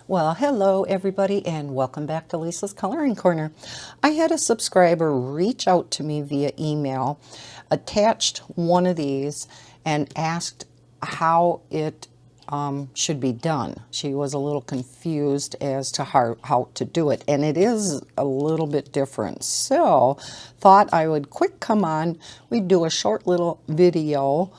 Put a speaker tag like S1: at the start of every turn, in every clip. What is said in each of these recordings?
S1: Well, hello everybody and welcome back to Lisa's Coloring Corner. I had a subscriber reach out to me via email, attached one of these and asked how it should be done. She was a little confused as to how to do it, and it is a little bit different. So thought I would quick come on, we'd do a short little video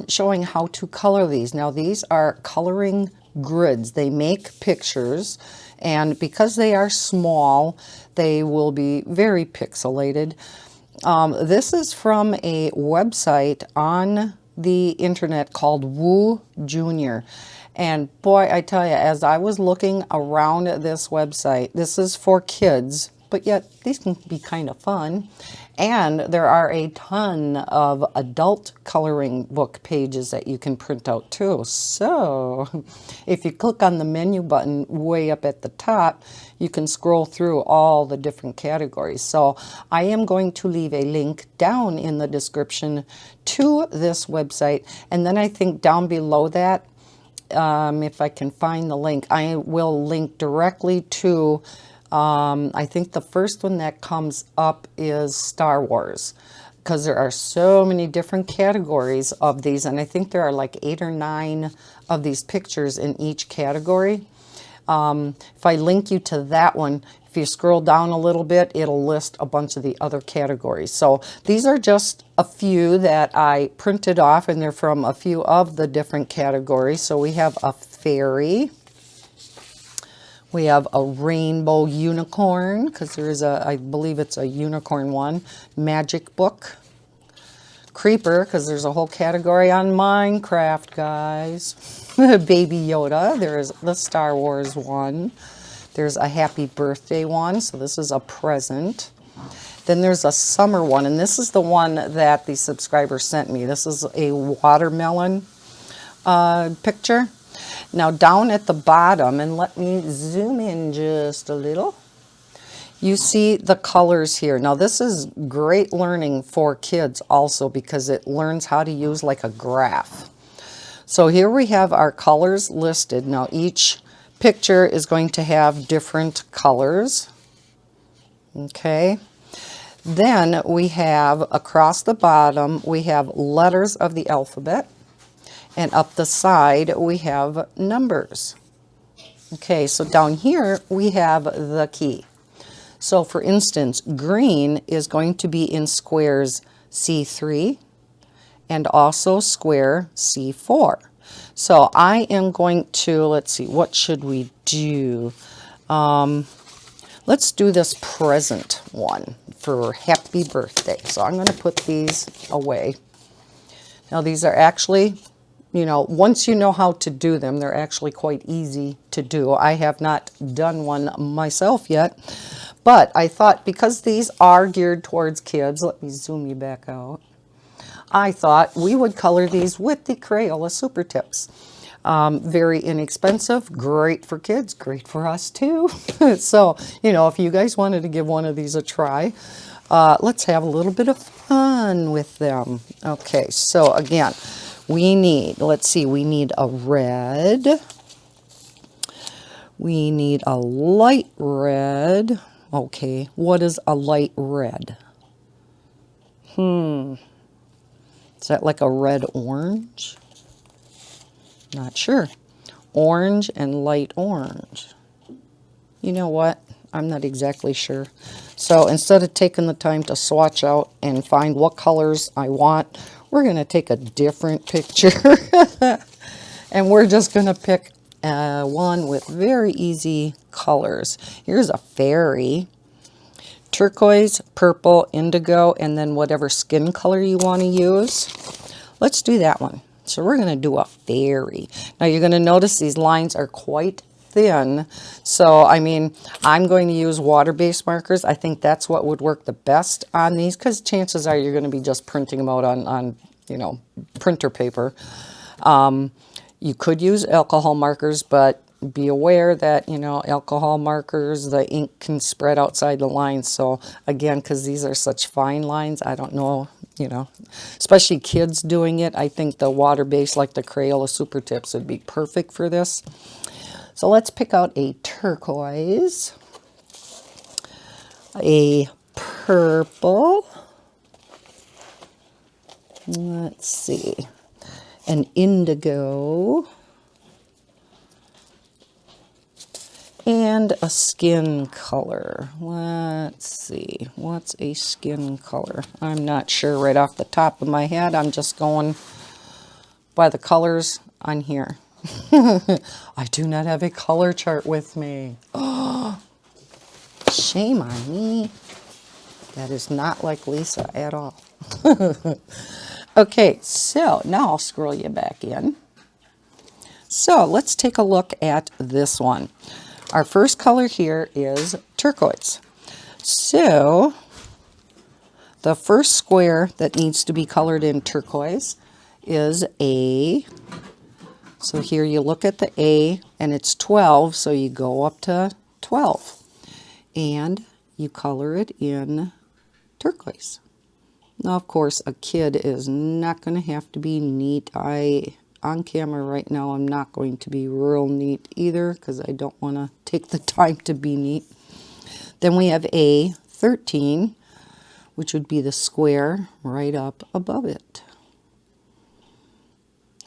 S1: showing how to color these. Now these are coloring grids. They make pictures, and because they are small, they will be very pixelated. This is from a website on the internet called Woo Junior. And boy, I tell you, as I was looking around at this website, this is for kids, but yet these can be kind of fun. And there are a ton of adult coloring book pages that you can print out too. So if you click on the menu button way up at the top, you can scroll through all the different categories. So I am going to leave a link down in the description to this website. And then I think down below that, if I can find the link, I will link directly to I think the first one that comes up is Star Wars, because there are so many different categories of these, and I think there are like 8 or 9 of these pictures in each category. If I link you to that one, if you scroll down a little bit, it'll list a bunch of the other categories. So these are just a few that I printed off, and they're from a few of the different categories. So we have a fairy. We have a rainbow unicorn, because there is I believe it's a unicorn one. Magic book. Creeper, because there's a whole category on Minecraft, guys. Baby Yoda. There's the Star Wars one. There's a happy birthday one, so this is a present. Then there's a summer one, and this is the one that the subscriber sent me. This is a watermelon picture. Now down at the bottom, and let me zoom in just a little, you see the colors here. Now this is great learning for kids also, because it learns how to use like a graph. So here we have our colors listed. Now each picture is going to have different colors. Okay. Then we have across the bottom, we have letters of the alphabet. And up the side, we have numbers. Okay, so down here, we have the key. So for instance, green is going to be in squares C3 and also square C4. So I am going to, let's see, what should we do? Let's do this present one for happy birthday. So I'm going to put these away. Now these are actually, you know, once you know how to do them, they're actually quite easy to do. I have not done one myself yet, but I thought because these are geared towards kids, let me zoom you back out. I thought we would color these with the Crayola Super Tips. Very inexpensive, great for kids, great for us too. So, you know, if you guys wanted to give one of these a try, let's have a little bit of fun with them. Okay, so again, we need, let's see, we need a red. We need a light red. Okay, what is a light red? Is that like a red orange? Not sure. Orange and light orange. You know what? I'm not exactly sure. So instead of taking the time to swatch out and find what colors I want, we're going to take a different picture. And we're just going to pick one with very easy colors. Here's a fairy. Turquoise, purple, indigo, and then whatever skin color you want to use. Let's do that one. So we're going to do a fairy. Now you're going to notice these lines are quite thin. So, I mean, I'm going to use water-based markers. I think that's what would work the best on these, because chances are you're going to be just printing them out on you know, printer paper. You could use alcohol markers, but be aware that, you know, alcohol markers, the ink can spread outside the lines. So again, because these are such fine lines, I don't know, you know, especially kids doing it, I think the water-based like the Crayola Super Tips would be perfect for this. So let's pick out a turquoise, a purple, let's see, an indigo, and a skin color. Let's see, what's a skin color? I'm not sure right off the top of my head. I'm just going by the colors on here. I do not have a color chart with me. Oh, shame on me. That is not like Lisa at all. Okay, so now I'll scroll you back in. So let's take a look at this one. Our first color here is turquoise. So the first square that needs to be colored in turquoise is A. So here you look at the A and it's 12, so you go up to 12 and you color it in turquoise. Now, of course, a kid is not going to have to be neat. On camera right now, I'm not going to be real neat either because I don't want to take the time to be neat. Then we have A13, which would be the square right up above it.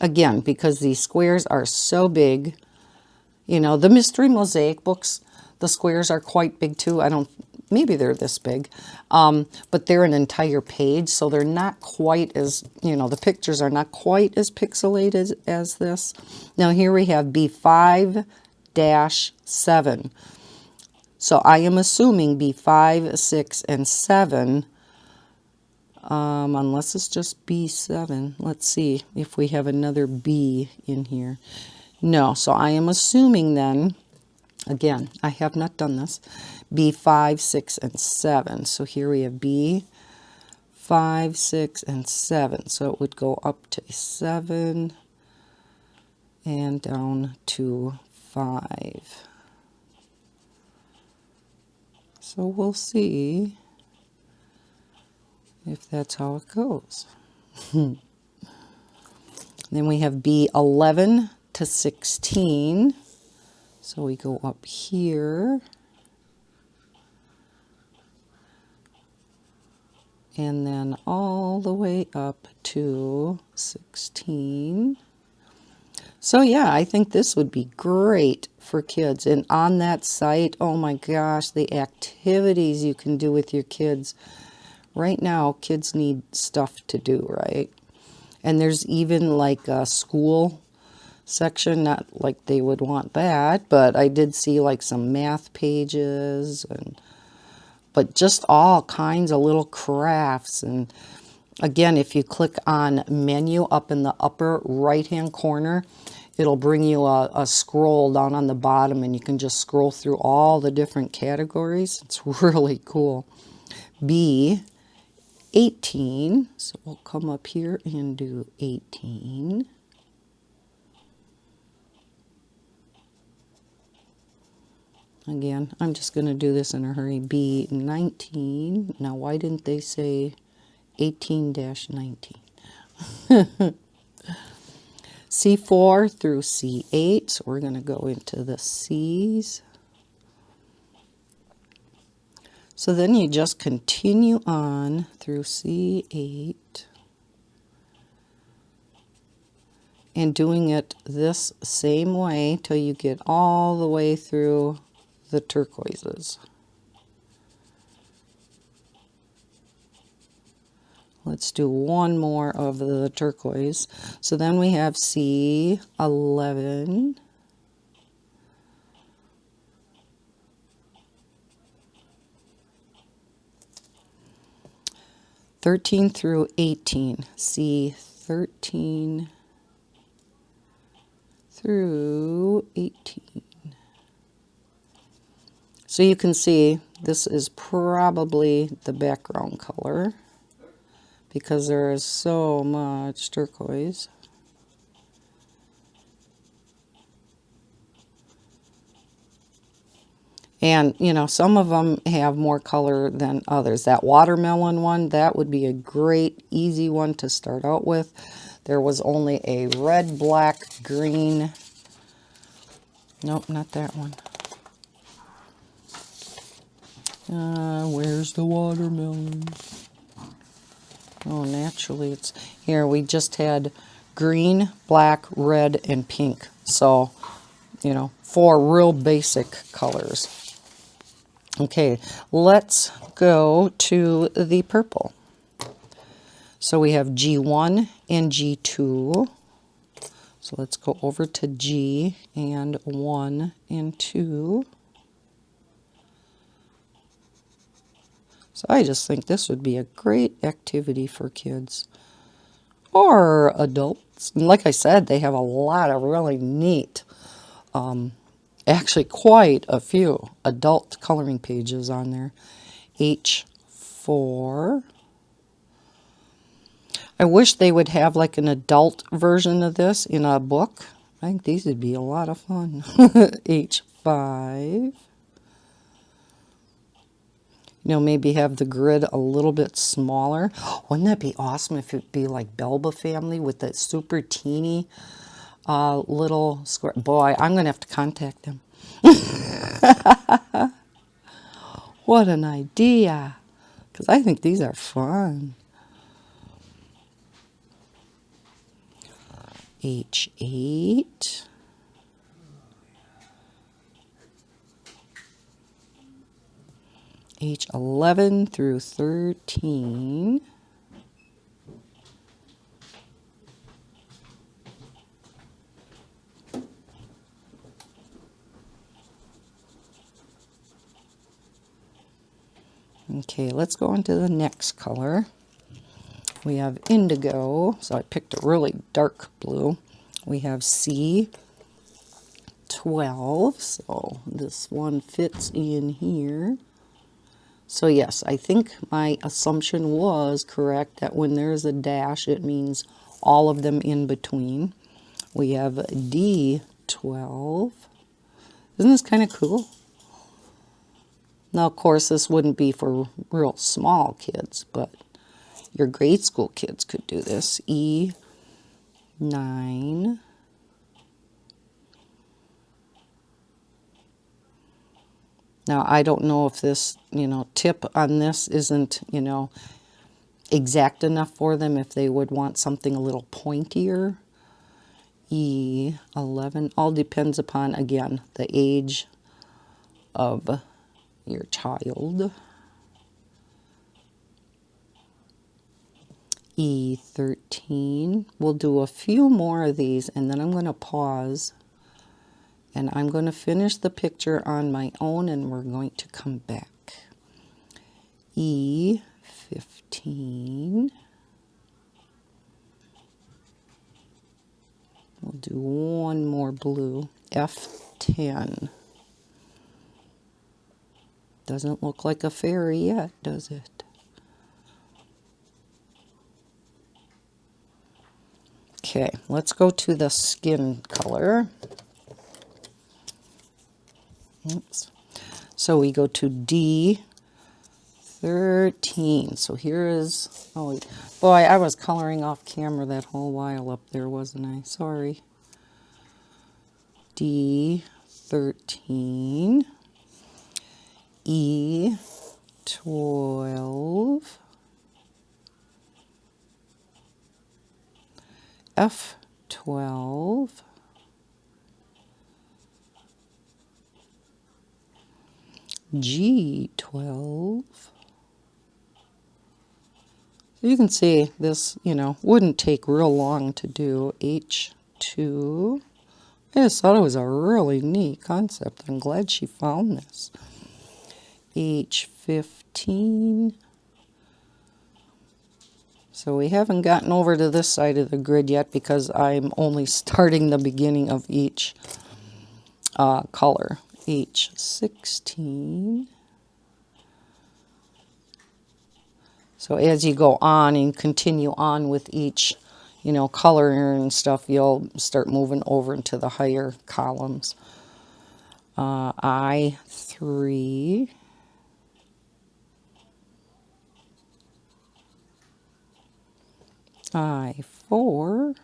S1: Again, because these squares are so big, you know, the Mystery Mosaic books, the squares are quite big too. Maybe they're this big, but they're an entire page, so they're not quite as, you know, the pictures are not quite as pixelated as this. Now here we have B5-7. So I am assuming B5, 6, and 7, unless it's just B7. Let's see if we have another B in here. No, so I am assuming then, again, I have not done this, B5, 6, and 7. So here we have B, 5, 6, and 7. So it would go up to 7 and down to 5. So we'll see if that's how it goes. Then we have B11 to 16. So we go up here. And then all the way up to 16. So yeah, I think this would be great for kids. And on that site, oh my gosh, the activities you can do with your kids. Right now, kids need stuff to do, right? And there's even like a school section, not like they would want that, but I did see like some math pages, but just all kinds of little crafts. And again, if you click on menu up in the upper right hand corner, it'll bring you a scroll down on the bottom, and you can just scroll through all the different categories. It's really cool. B18, so we'll come up here and do 18. Again, I'm just going to do this in a hurry. B19. Now, why didn't they say 18-19? C4 through C8. So we're going to go into the C's. So then you just continue on through C8 and doing it this same way till you get all the way through the turquoises. Let's do one more of the turquoise. So then we have C11. (13 through 18). C13 through 18. So you can see this is probably the background color because there is so much turquoise. And, you know, some of them have more color than others. That watermelon one, that would be a great, easy one to start out with. There was only a red, black, green, Nope, not that one. Where's the watermelon? Oh, naturally it's here. We just had green, black, red, and pink. So, you know, 4 real basic colors. Okay, let's go to the purple. So we have G1 and G2. So let's go over to G and 1 and 2. So I just think this would be a great activity for kids or adults. And like I said, they have a lot of really neat, actually quite a few adult coloring pages on there. H4. I wish they would have like an adult version of this in a book. I think these would be a lot of fun. H5. You know, maybe have the grid a little bit smaller. Wouldn't that be awesome if it'd be like Belba Family with that super teeny little square? Boy, I'm going to have to contact them. What an idea. Because I think these are fun. H8. H11 through 13. Okay, let's go on to the next color. We have indigo, so I picked a really dark blue. We have C12, so this one fits in here. So yes, I think my assumption was correct that when there's a dash, it means all of them in between. We have D12. Isn't this kind of cool? Now, of course, this wouldn't be for real small kids, but your grade school kids could do this. E9. Now, I don't know if this, tip on this isn't, exact enough for them, if they would want something a little pointier. E11. All depends upon, again, the age of your child. E13. We'll do a few more of these and then I'm going to pause and I'm going to finish the picture on my own and we're going to come back. E15. We'll do one more blue. F10. Doesn't look like a fairy yet, does it? Okay, let's go to the skin color. Oops. So we go to D13. So here is, oh boy, I was coloring off camera that whole while up there, wasn't I? Sorry. D13. E12. F12. G12. So you can see this, wouldn't take real long to do. H2. I just thought it was a really neat concept. I'm glad she found this. H15. So we haven't gotten over to this side of the grid yet because I'm only starting the beginning of each color. H16. So as you go on and continue on with each, color and stuff, you'll start moving over into the higher columns. I3. I4.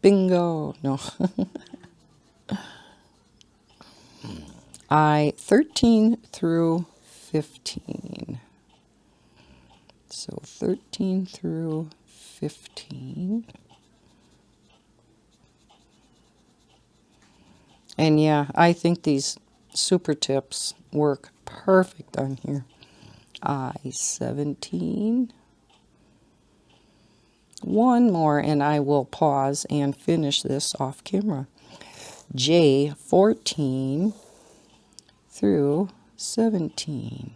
S1: Bingo. No. I 13 through 15. So 13 through 15. And yeah, I think these super tips work perfect on here. I 17. One more and I will pause and finish this off camera. J 14 through 17.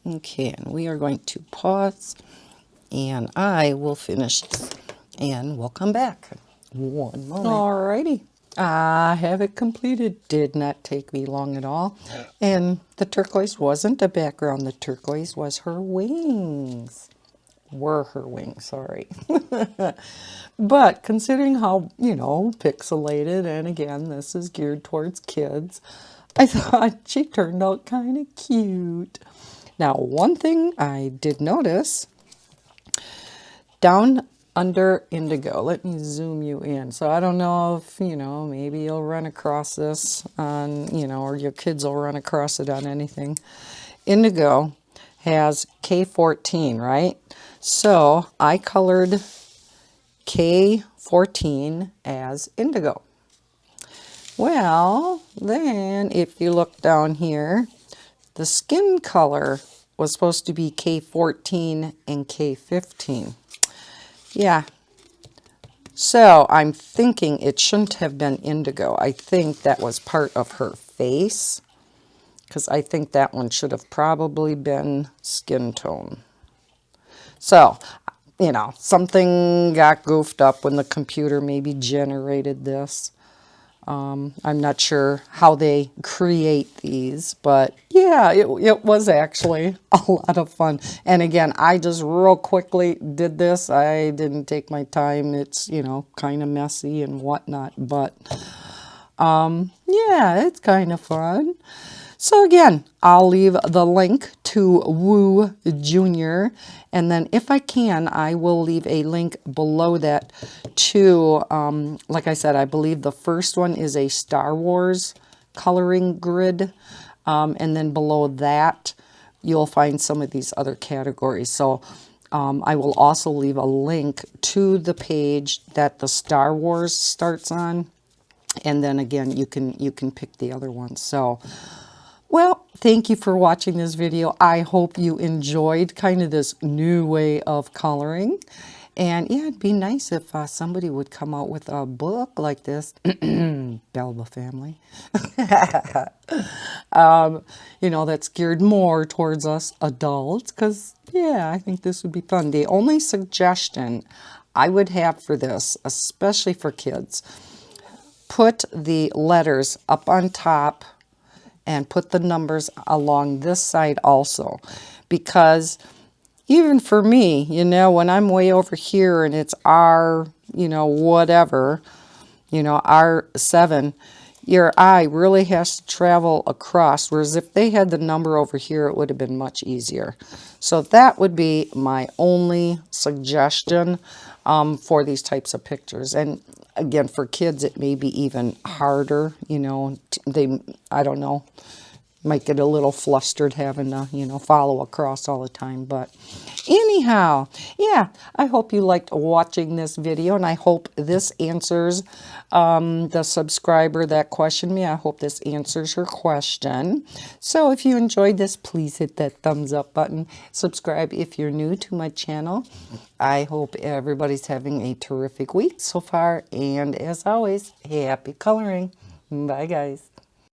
S1: Okay, and we are going to pause and I will finish this and we'll come back. One moment. Alrighty. I have it completed. Did not take me long at all. And the turquoise wasn't a background. The turquoise was her wings. Were her wings, sorry. But considering how, pixelated, and again, this is geared towards kids, I thought she turned out kind of cute. Now, one thing I did notice, down under indigo, let me zoom you in. So I don't know if, maybe you'll run across this on, or your kids will run across it on anything. Indigo has K14, right? So I colored K14 as indigo. Well, then if you look down here, the skin color was supposed to be K14 and K15. Yeah. So I'm thinking it shouldn't have been indigo. I think that was part of her face, because I think that one should have probably been skin tone. So, something got goofed up when the computer maybe generated this. I'm not sure how they create these, but yeah, it was actually a lot of fun. And again, I just real quickly did this. I didn't take my time. It's, kind of messy and whatnot, but yeah, it's kind of fun. So again, I'll leave the link to Woo Junior, and then if I can, I will leave a link below that to, like I said, I believe the first one is a Star Wars coloring grid, and then below that, you'll find some of these other categories. So I will also leave a link to the page that the Star Wars starts on, and then again, you can pick the other ones. So, well, thank you for watching this video. I hope you enjoyed kind of this new way of coloring. And yeah, it'd be nice if somebody would come out with a book like this. Belva family. That's geared more towards us adults. Because, yeah, I think this would be fun. The only suggestion I would have for this, especially for kids, put the letters up on top and put the numbers along this side also, because even for me, when I'm way over here and it's R, whatever, R7, your eye really has to travel across, whereas if they had the number over here, it would have been much easier. So that would be my only suggestion for these types of pictures. And again, for kids, it may be even harder, I don't know, might get a little flustered having to, follow across all the time. But anyhow, yeah, I hope you liked watching this video, and I hope this answers the subscriber that questioned me. I hope this answers her question. So if you enjoyed this, please hit that thumbs up button. Subscribe if you're new to my channel. I hope everybody's having a terrific week so far. And as always, happy coloring. Bye, guys.